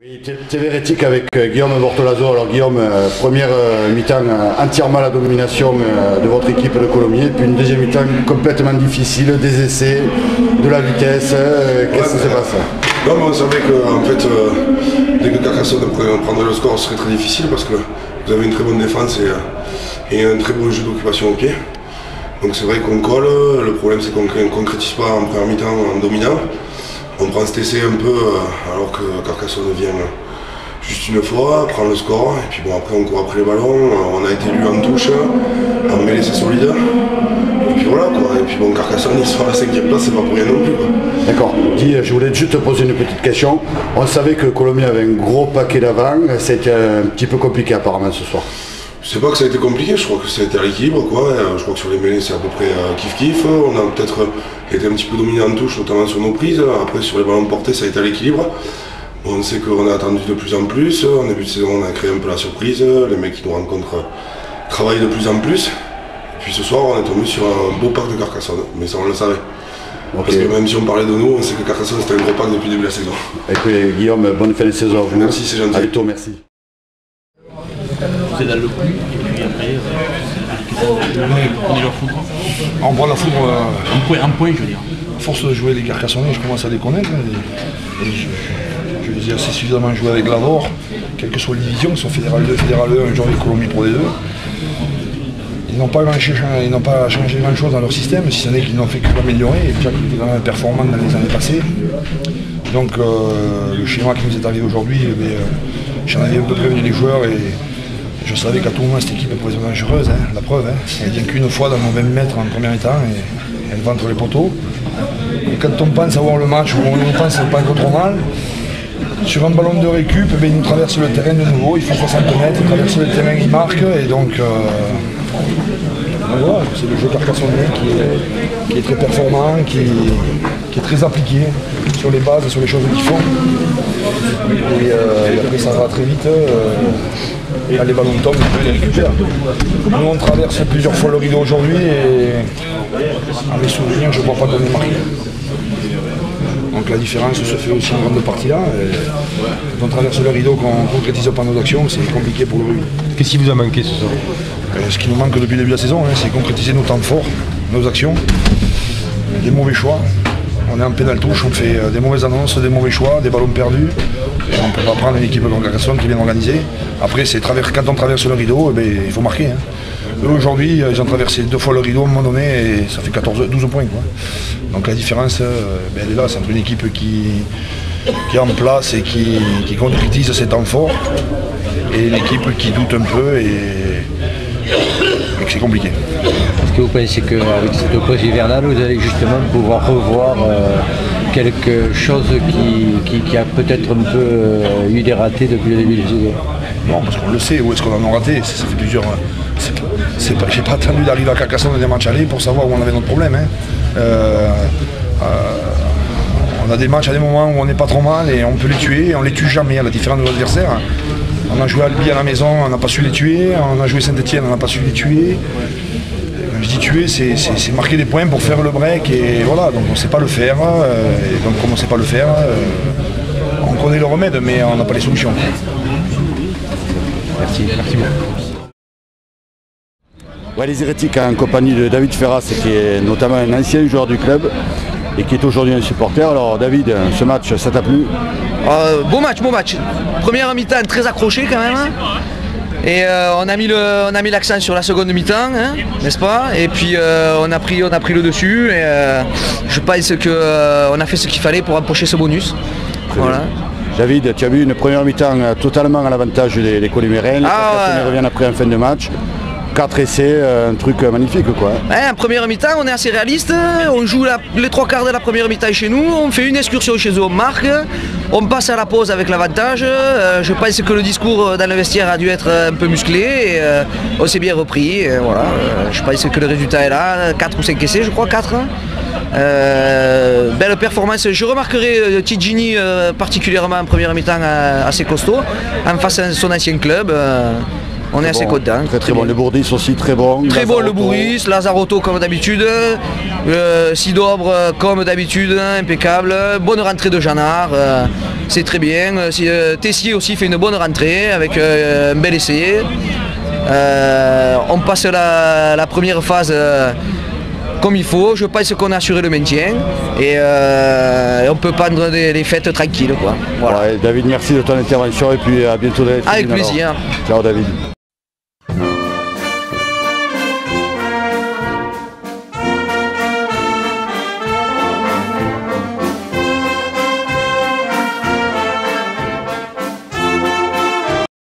Oui, Tévérétique avec Guillaume Bortolazo. Alors Guillaume, première mi-temps entièrement à la domination de votre équipe de Colomiers, puis une deuxième mi-temps complètement difficile, des essais, de la vitesse. Qu'est-ce qui se passe? Non, mais on savait que en fait, dès que Carcassonne prendrait le score, ce serait très difficile parce que vous avez une très bonne défense et un très bon jeu d'occupation au pied. Donc c'est vrai qu'on colle, le problème c'est qu'on ne concrétise pas en première mi-temps en dominant. On prend cet essai un peu alors que Carcassonne vient juste une fois, prend le score, et puis bon après on court après les ballons, on a été lu en touche, en mêlée c'est solide. Et puis voilà quoi, et puis bon Carcassonne ils sont à la 5e place, c'est pas pour rien non plus. D'accord. Guy, je voulais juste te poser une petite question. On savait que Colomiers avait un gros paquet d'avant, c'était un petit peu compliqué apparemment ce soir. C'est pas que ça a été compliqué, je crois que ça a été à l'équilibre quoi. Je crois que sur les mêlées c'est à peu près kiff-kiff. On a peut-être été un petit peu dominé en touche, notamment sur nos prises. Après sur les ballons portés ça a été à l'équilibre. On sait qu'on a attendu de plus en plus. En début de saison on a créé un peu la surprise. Les mecs qui nous rencontrent travaillent de plus en plus. Et puis ce soir on est tombé sur un beau pack de Carcassonne, mais ça on le savait. Okay. Parce que même si on parlait de nous, on sait que Carcassonne c'était un gros pack depuis le début de la saison. Et puis Guillaume, bonne fin de saison à vous. Merci, c'est gentil. À bientôt, merci. Vous êtes dans le coup, et puis après, prenez leur foudre. On prend la foudre un point, je veux dire. À force de jouer les Carcassonnais, je commence à les connaître. Et je les ai assez suffisamment joué avec Lavore, quelles que soient les divisions, ils sont Fédéral 2, Fédéral 1, un jour les Colomiers Pro D2. Ils n'ont pas changé grand-chose dans leur système, si ce n'est qu'ils n'ont fait que l'améliorer, et déjà qu'ils étaient quand même performants dans les années passées. Donc le schéma qui nous est arrivé aujourd'hui, j'en avais un peu prévenu les joueurs et je savais qu'à tout moment cette équipe pouvait être dangereuse, hein, la preuve. Hein. Elle vient qu'une fois dans nos 20 mètres en premier temps et elle va entre les poteaux. Et quand on pense avoir le match où on pense pas trop mal, sur un ballon de récup, il nous traverse le terrain de nouveau, il fait 60 mètres, il traverse le terrain, il marque et donc voilà, c'est le jeu carcassonnais qui est très performant, qui est très appliqué sur les bases, sur les choses qu'ils font. Et après ça va très vite. Quand les ballons tombent, on peut les récupérer. Nous on traverse plusieurs fois le rideau aujourd'hui et à mes souvenirs je ne vois pas qu'on est marqué. Donc la différence se fait aussi en grande partie là. Quand on traverse le rideau, qu'on ne concrétise pas nos actions, c'est compliqué pour le rugby. Qu'est-ce qui vous a manqué ce soir? Ce qui nous manque depuis le début de la saison, hein, c'est concrétiser nos temps forts, nos actions, des mauvais choix. On est en pénal touche, on fait des mauvaises annonces, des mauvais choix, des ballons perdus. Et on ne peut pas prendre une équipe comme Carcassonne qui est bien organisée. Après, quand on traverse le rideau, il faut marquer. Hein. Eux aujourd'hui, ils ont traversé 2 fois le rideau à un moment donné et ça fait 12 points. Quoi. Donc la différence, elle est là, c'est entre une équipe qui est en place et qui concrétise ses temps forts et une équipe qui doute un peu et que c'est compliqué. Est-ce que vous pensez qu'avec cette pause hivernale, vous allez justement pouvoir revoir quelque chose qui a peut-être un peu eu des ratés depuis le début de saison? Non, parce qu'on le sait, où est-ce qu'on en a raté, ça fait plusieurs... J'ai pas attendu d'arriver à Carcassonne dans des matchs allés pour savoir où on avait notre problème. Hein. On a des matchs à des moments où on n'est pas trop mal et on peut les tuer, et on les tue jamais à la différence de nos adversaires. On a joué à Albi à la maison, on n'a pas su les tuer, on a joué Saint-Etienne, on n'a pas su les tuer. Quand je dis tuer, c'est marquer des points pour faire le break et voilà, donc on ne sait pas le faire. Et donc comme on ne sait pas le faire, on connaît le remède mais on n'a pas les solutions. Merci beaucoup. Ouais, les Hérétiques en compagnie de David Ferras, qui est notamment un ancien joueur du club et qui est aujourd'hui un supporter. Alors David, ce match, ça t'a plu? Beau match. Première mi-temps très accroché quand même. Et on a mis l'accent sur la seconde mi-temps, hein, n'est-ce pas? Et puis on a pris le dessus et je pense qu'on a fait ce qu'il fallait pour empocher ce bonus. Voilà. David, tu as vu une première mi-temps totalement à l'avantage des Colomiers. Les Carcassonnais reviennent après en fin de match. 4 essais, un truc magnifique quoi. Ouais, en première mi-temps, on est assez réaliste, on joue les 3 quarts de la première mi-temps chez nous, on fait une excursion chez eux, on marque, on passe à la pause avec l'avantage. Je pense que le discours dans le vestiaire a dû être un peu musclé et on s'est bien repris. Et voilà. Je pense que le résultat est là, 4 ou 5 essais, je crois 4. Belle performance, je remarquerai Tigini particulièrement en première mi-temps assez costaud, en face à son ancien club. On est assez contents. Très bon. Le Bourdis aussi très bon. Très bon le Bourris, Lazarotto comme d'habitude, Sidobre comme d'habitude, impeccable. Bonne rentrée de Janard, c'est très bien. Tessier aussi fait une bonne rentrée avec un bel essai. On passe la première phase comme il faut. Je pense qu'on a assuré le maintien et on peut prendre les fêtes tranquilles, quoi. Voilà. Ouais, David, merci de ton intervention et puis à bientôt. Avec plaisir. Ciao David.